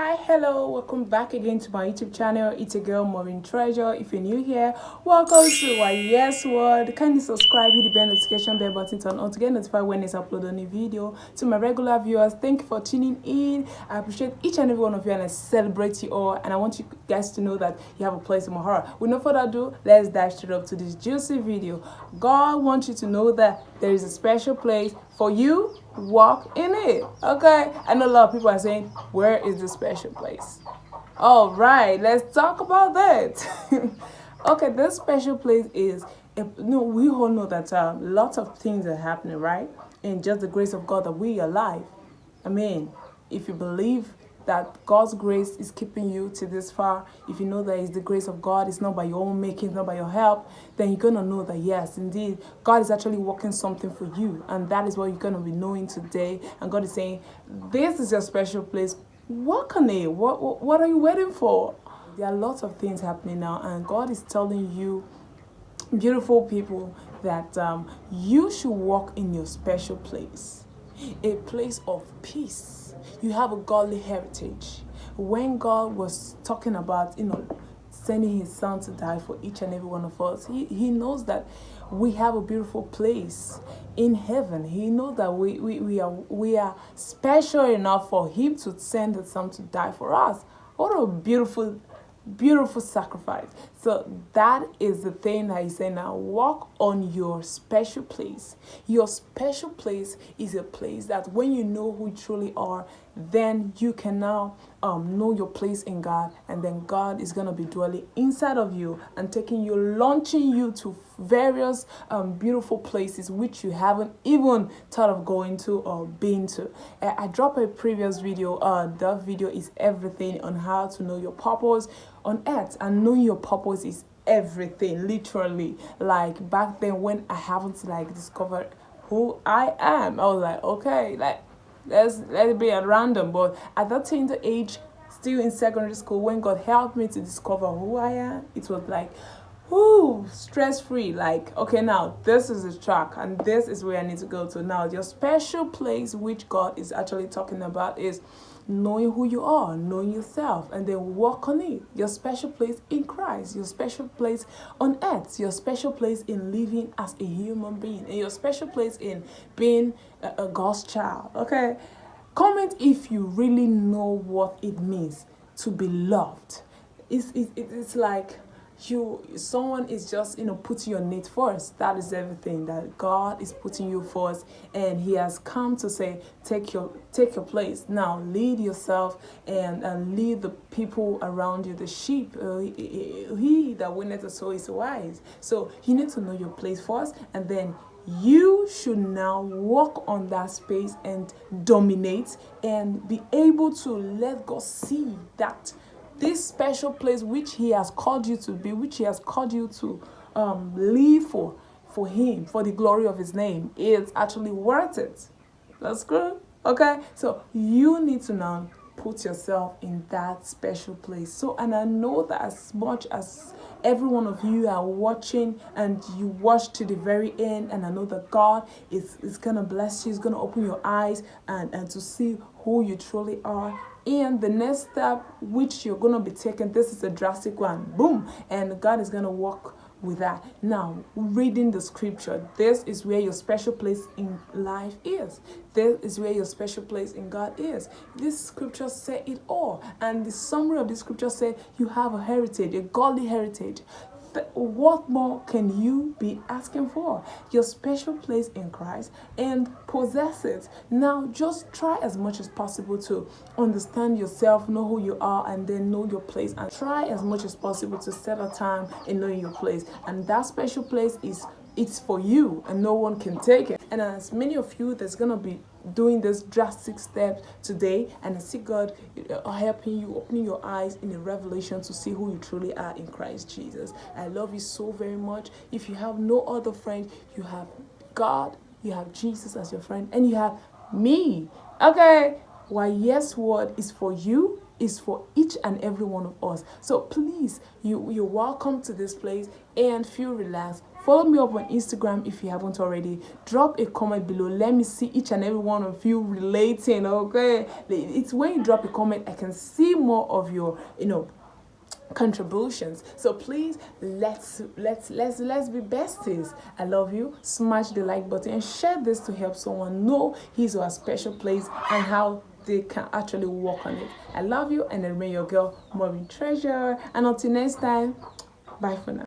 Hi, hello, welcome back again to my YouTube channel. It's a girl, Maureen Treasure. If you're new here, welcome to our Yes Word. Kindly subscribe, hit the bell notification bell button turn on to get notified when it's uploaded a new video. To my regular viewers, thank you for tuning in. I appreciate each and every one of you and I celebrate you all. And I want you guys to know that you have a place in my heart. With no further ado, let's dive straight up to this juicy video. God wants you to know that there is a special place for you. Walk in it. Okay, I know a lot of people are saying, where is the special place? All right, let's talk about that. Okay, this special place is, we all know that lots of things are happening, right? And just the grace of God that we are alive. I mean, if you believe that God's grace is keeping you to this far, if you know that it's the grace of God, it's not by your own making, it's not by your help, then you're going to know that yes, indeed, God is actually working something for you. And that is what you're going to be knowing today. And God is saying, this is your special place. Walk on it. What are you waiting for? There are lots of things happening now, and God is telling you, beautiful people, that you should walk in your special place, a place of peace. You have a godly heritage. When God was talking about, sending his son to die for each and every one of us, he knows that we have a beautiful place in heaven. He knows that we are special enough for him to send his son to die for us. What a beautiful sacrifice. So that is the thing that he's saying now. Walk on your special place. Your special place is a place that when you know who you truly are, then you can now know your place in God, and then God is going to be dwelling inside of you and taking you, launching you to various beautiful places which you haven't even thought of going to or been to. I dropped a previous video. That video is everything on how to know your purpose on earth, and knowing your purpose is everything, literally. Like back then when I haven't discovered who I am, I was like, okay, let it be at random. But at that tender age, still in secondary school, when God helped me to discover who I am, it was like, ooh, stress-free. Like, okay, now this is the track and this is where I need to go to. Now your special place, which God is actually talking about, is knowing who you are, knowing yourself, and then walk on it. Your special place in Christ, your special place on earth, your special place in living as a human being, and your special place in being a God's child. Okay, comment if you really know what it means to be loved. It's like someone is just putting your need first. That is everything, that God is putting you first, and he has come to say, take your place now. Lead yourself and lead the people around you, the sheep. He that winneth the soul is wise. So you need to know your place first, and then you should now walk on that space and dominate and be able to let God see that this special place which he has called you to be, which he has called you to live for him, for the glory of his name, is actually worth it. That's good. Okay, so you need to now put yourself in that special place. So, and I know that as much as every one of you are watching and you watch to the very end, and I know that God is gonna bless you, is gonna open your eyes and to see who you truly are. And the next step which you're going to be taking, this is a drastic one. Boom. And God is going to work with that. Now, reading the scripture, this is where your special place in life is. This is where your special place in God is. This scripture said it all. And the summary of this scripture said you have a heritage, a godly heritage. What more can you be asking for? Your special place in Christ, and possess it. Now just try as much as possible to understand yourself, know who you are, and then know your place, and try as much as possible to set a time in knowing your place. And that special place it's for you, and no one can take it. And as many of you that's gonna be doing this drastic step today, and I see God helping you, opening your eyes in a revelation to see who you truly are in Christ Jesus. I love you so very much. If you have no other friend, you have God, you have Jesus as your friend, and you have me. Okay, why Yes Word is for you, is for each and every one of us. So please, you're welcome to this place, and feel relaxed, Follow me up on Instagram if you haven't already. Drop a comment below. Let me see each and every one of you relating. Okay, it's when you drop a comment I can see more of your contributions. So please, let's be besties. I love you. Smash the like button and share this to help someone know his or her special place and how they can actually work on it. I love you, and I remain your girl, Maureen Treasure. And until next time, bye for now.